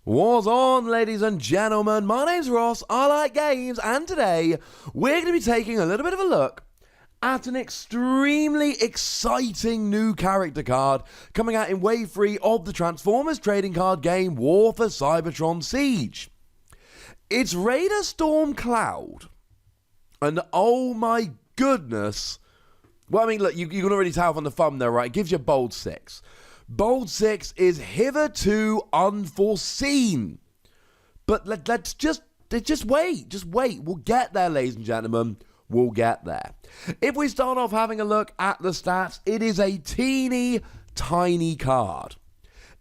What's on, ladies and gentlemen? My name's Ross, I like games, and today we're going to be taking a little bit of a look at an extremely exciting new character card coming out in Wave 3 of the Transformers trading card game War for Cybertron Siege. It's Raider Storm Cloud, and oh my goodness, well, I mean, look, you can already tell from the thumbnail, right? It gives you bold 6. Bold 6 is hitherto unforeseen. But let's just wait. Just wait. We'll get there, ladies and gentlemen. We'll get there. If we start off having a look at the stats, it is a teeny tiny card.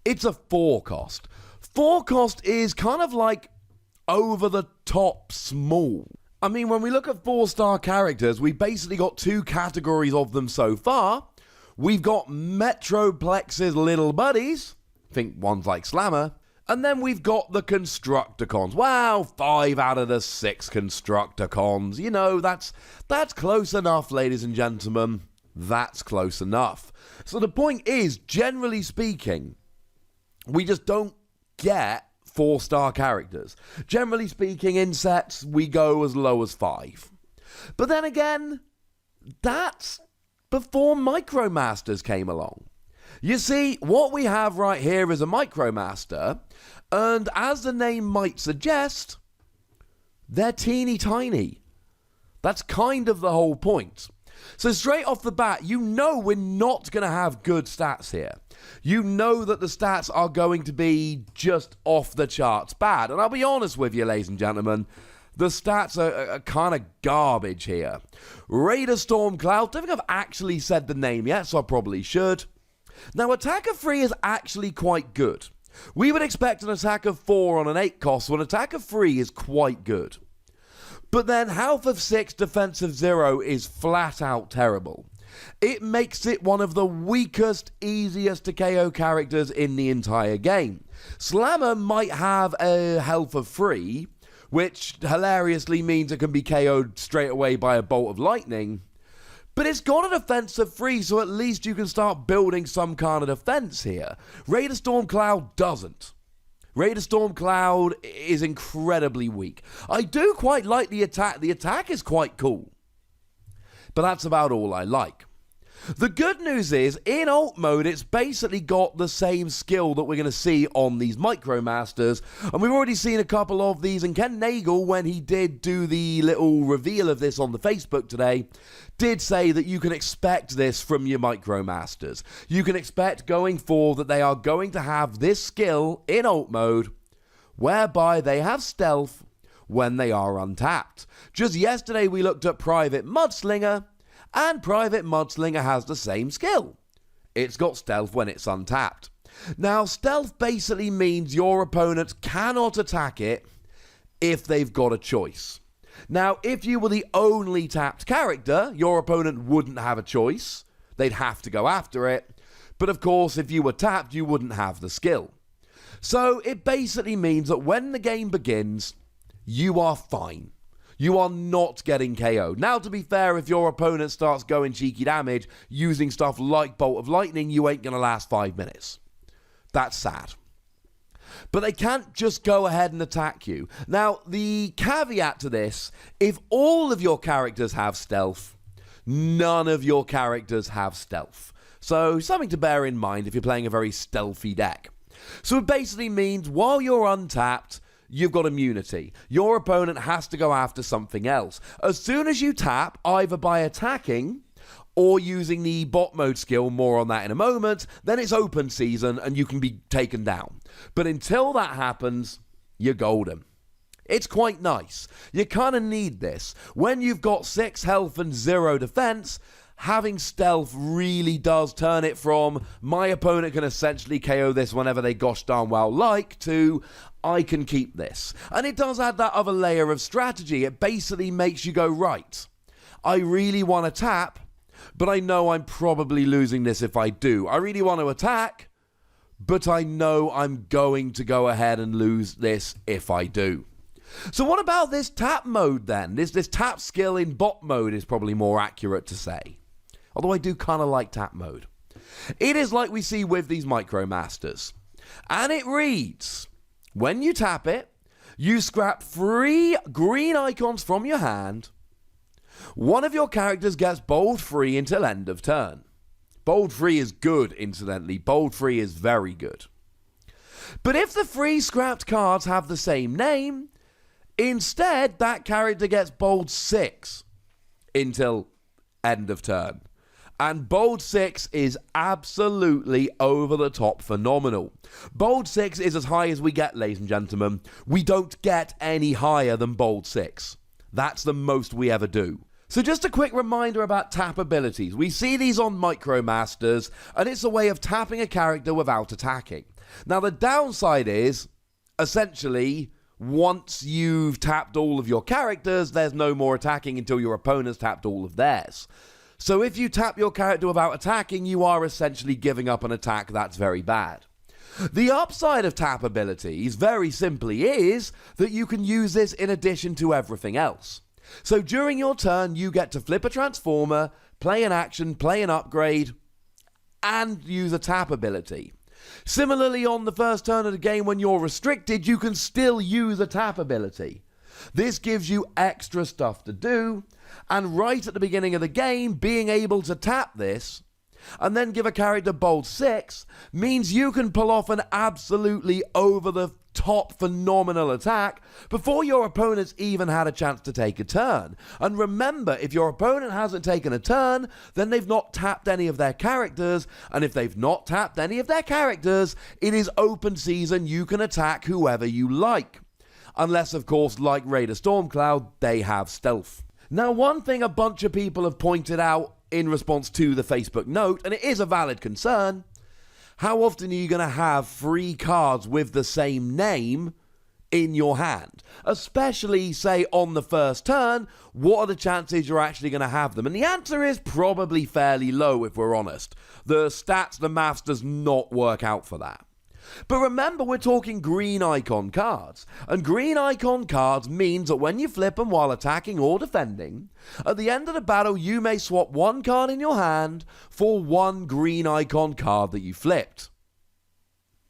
It's a 4 cost. 4 cost is kind of like over the top small. I mean, when we look at 4-star characters, we basically got 2 categories of them so far. We've got Metroplex's little buddies, think ones like Slammer, and then we've got the Constructicons. Wow, 5 out of the 6 Constructicons. You know, that's close enough, ladies and gentlemen. That's close enough. So the point is, generally speaking, we just don't get 4-star characters. Generally speaking, in sets, we go as low as 5. But then again, that's before Micromasters came along. You see, what we have right here is a Micromaster, and as the name might suggest, they're teeny tiny. That's kind of the whole point. So straight off the bat, you know we're not going to have good stats here. You know that the stats are going to be just off the charts bad. And I'll be honest with you, ladies and gentlemen, the stats are kind of garbage here. Raider Storm Cloud, don't think I've actually said the name yet, so I probably should. Now, attack of 3 is actually quite good. We would expect an attack of 4 on an 8 cost, so an attack of 3 is quite good. But then health of 6, defense of 0 is flat out terrible. It makes it one of the weakest, easiest to KO characters in the entire game. Slammer might have a health of 3, which hilariously means it can be KO'd straight away by a bolt of lightning. But it's got a defense of 3, so at least you can start building some kind of defense here. Raider Storm Cloud doesn't. Raider Storm Cloud is incredibly weak. I do quite like the attack. The attack is quite cool. But that's about all I like. The good news is, in alt mode, it's basically got the same skill that we're going to see on these Micromasters, and we've already seen a couple of these, and Ken Nagel, when he did do the little reveal of this on the Facebook today, did say that you can expect this from your Micromasters. You can expect going forward that they are going to have this skill in alt mode, whereby they have stealth when they are untapped. Just yesterday we looked at Private Mudslinger, and Private Mudslinger has the same skill. It's got stealth when it's untapped. Now, stealth basically means your opponent cannot attack it if they've got a choice. Now, if you were the only tapped character, your opponent wouldn't have a choice. They'd have to go after it. But of course, if you were tapped, you wouldn't have the skill. So it basically means that when the game begins, you are fine. You are not getting KO'd. Now, to be fair, if your opponent starts going cheeky damage using stuff like Bolt of Lightning, you ain't going to last 5 minutes. That's sad. But they can't just go ahead and attack you. Now, the caveat to this, if all of your characters have stealth, none of your characters have stealth. So, something to bear in mind if you're playing a very stealthy deck. So it basically means while you're untapped, you've got immunity. Your opponent has to go after something else. As soon as you tap, either by attacking or using the bot mode skill, more on that in a moment, then it's open season and you can be taken down. But until that happens, you're golden. It's quite nice. You kind of need this. When you've got 6 health and 0 defense, having stealth really does turn it from my opponent can essentially KO this whenever they gosh darn well like to I can keep this. And it does add that other layer of strategy. It basically makes you go, right, I really want to tap, but I know I'm probably losing this if I do. I really want to attack, but I know I'm going to go ahead and lose this if I do. So what about this tap mode then? This tap skill in bot mode is probably more accurate to say. Although I do kind of like tap mode. It is like we see with these Micromasters. And it reads, When you tap it, you scrap 3 green icons from your hand. One of your characters gets bold free until end of turn. Bold free is good, incidentally. Bold free is very good. But if the 3 scrapped cards have the same name, instead that character gets bold 6 until end of turn. And bold 6 is absolutely over the top phenomenal. Bold 6 is as high as we get, ladies and gentlemen. We don't get any higher than bold 6. That's the most we ever do. So just a quick reminder about tap abilities. We see these on Micromasters, and it's a way of tapping a character without attacking. Now the downside is, essentially, once you've tapped all of your characters, there's no more attacking until your opponent's tapped all of theirs. So if you tap your character without attacking, you are essentially giving up an attack that's very bad. The upside of tap abilities, very simply, is that you can use this in addition to everything else. So during your turn, you get to flip a transformer, play an action, play an upgrade, and use a tap ability. Similarly, on the first turn of the game when you're restricted, you can still use a tap ability. This gives you extra stuff to do, and right at the beginning of the game, being able to tap this and then give a character bold 6 means you can pull off an absolutely over-the-top phenomenal attack before your opponent's even had a chance to take a turn. And remember, if your opponent hasn't taken a turn, then they've not tapped any of their characters, and if they've not tapped any of their characters, it is open season. You can attack whoever you like. Unless, of course, like Raider Stormcloud, they have stealth. Now, one thing a bunch of people have pointed out in response to the Facebook note, and it is a valid concern, how often are you going to have 3 cards with the same name in your hand? Especially, say, on the first turn, what are the chances you're actually going to have them? And the answer is probably fairly low, if we're honest. The stats, the maths does not work out for that. But remember, we're talking green icon cards. And green icon cards means that when you flip them while attacking or defending, at the end of the battle, you may swap 1 card in your hand for 1 green icon card that you flipped.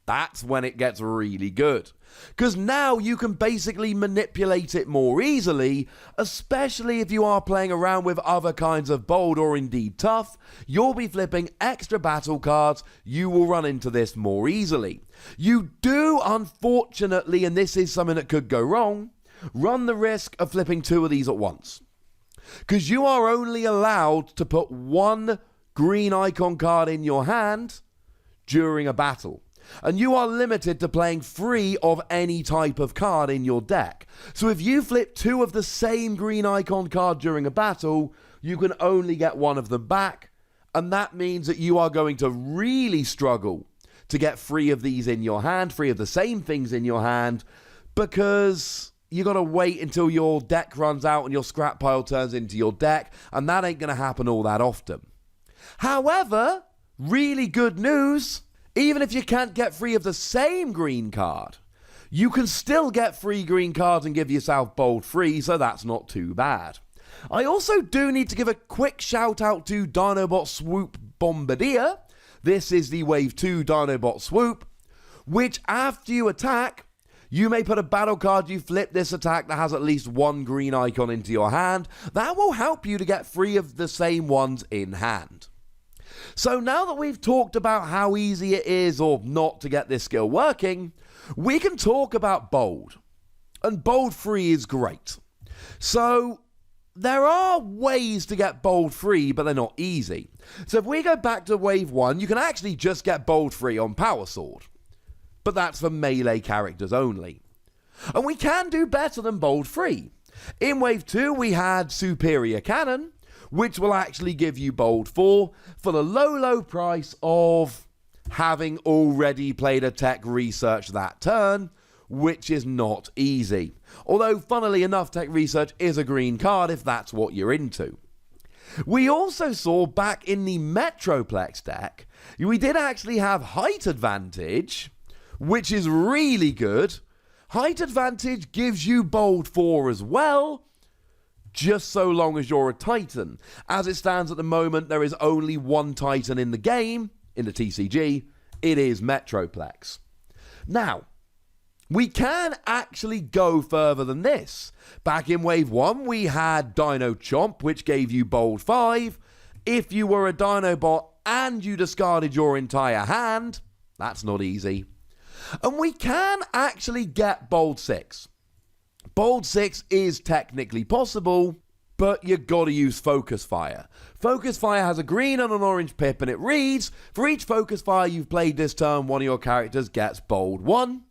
That's when it gets really good. Because now you can basically manipulate it more easily, especially if you are playing around with other kinds of bold or indeed tough. You'll be flipping extra battle cards. You will run into this more easily. You do, unfortunately, and this is something that could go wrong, run the risk of flipping 2 of these at once. Because you are only allowed to put 1 green icon card in your hand during a battle. And you are limited to playing 3 of any type of card in your deck. So if you flip 2 of the same green icon card during a battle, you can only get 1 of them back. And that means that you are going to really struggle to get 3 of these in your hand, 3 of the same things in your hand, because you got to wait until your deck runs out and your scrap pile turns into your deck, and that ain't going to happen all that often. However, really good news, even if you can't get 3 of the same green card, you can still get 3 green cards and give yourself bold 3, so that's not too bad. I also do need to give a quick shout out to Dinobots Whoop Bombardier. This is the Wave 2 Dinobots Whoop, which after you attack, you may put a battle card you flip this attack that has at least 1 green icon into your hand. That will help you to get 3 of the same ones in hand. So now that we've talked about how easy it is or not to get this skill working, we can talk about bold. And bold 3 is great. So there are ways to get bold 3, but they're not easy. So if we go back to wave 1, you can actually just get bold 3 on Power Sword. But that's for melee characters only. And we can do better than bold 3. In wave 2, we had Superior Cannon, which will actually give you bold 4 for the low price of having already played a tech research that turn, which is not easy. Although, funnily enough, tech research is a green card if that's what you're into. We also saw back in the Metroplex deck, we did actually have height advantage, which is really good. Height advantage gives you bold 4 as well, just so long as you're a Titan. As it stands at the moment, there is only 1 Titan in the game, in the TCG. It is Metroplex. Now, We can actually go further than this. Back in Wave 1, we had Dino Chomp, which gave you Bold 5. If you were a Dinobot and you discarded your entire hand, that's not easy. And we can actually get Bold 6. Bold 6 is technically possible, but you gotta use Focus Fire. Focus Fire has a green and an orange pip, and it reads, for each Focus Fire you've played this turn, one of your characters gets Bold 1.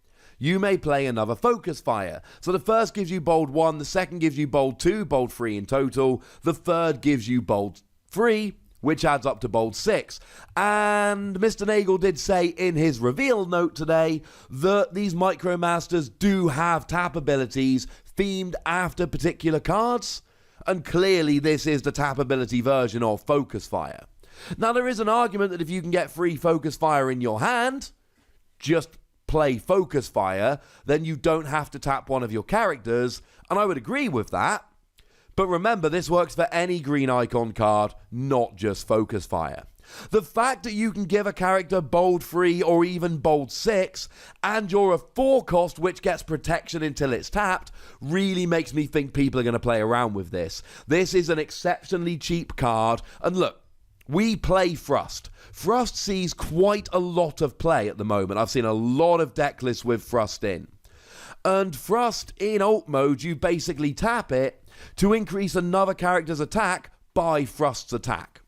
You may play another Focus Fire. So the first gives you Bold 1, the second gives you Bold 2, Bold 3 in total, the third gives you Bold 3, which adds up to Bold 6. And Mr. Nagel did say in his reveal note today that these Micromasters do have tap abilities themed after particular cards, and clearly this is the tap ability version of Focus Fire. Now there is an argument that if you can get free Focus Fire in your hand, just play Focus Fire, then you don't have to tap one of your characters, and I would agree with that. But remember, this works for any green icon card, not just Focus Fire. The fact that you can give a character Bold 3 or even Bold 6, and you're a 4 cost which gets protection until it's tapped, really makes me think people are going to play around with this. This is an exceptionally cheap card, and look, we play Thrust. Thrust sees quite a lot of play at the moment. I've seen a lot of deck lists with Thrust in. And Thrust in alt mode, you basically tap it to increase another character's attack by Thrust's attack.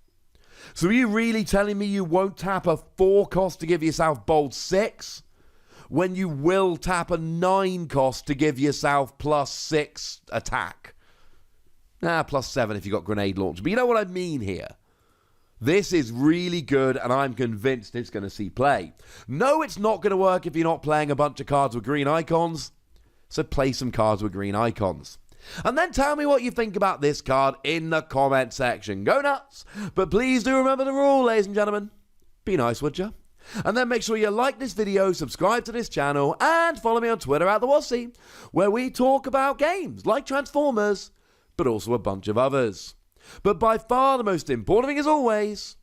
So are you really telling me you won't tap a 4 cost to give yourself Bold 6 when you will tap a 9 cost to give yourself plus 6 attack? Plus 7 if you got Grenade Launcher. But you know what I mean here. This is really good, and I'm convinced it's going to see play. No, it's not going to work if you're not playing a bunch of cards with green icons. So play some cards with green icons. And then tell me what you think about this card in the comment section. Go nuts! But please do remember the rule, ladies and gentlemen. Be nice, would you? And then make sure you like this video, subscribe to this channel, and follow me on Twitter at the Wossy, where we talk about games like Transformers, but also a bunch of others. But by far the most important thing, as always,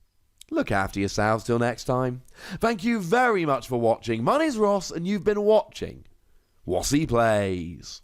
look after yourselves till next time. Thank you very much for watching. My name's Ross, and you've been watching Wossy Plays.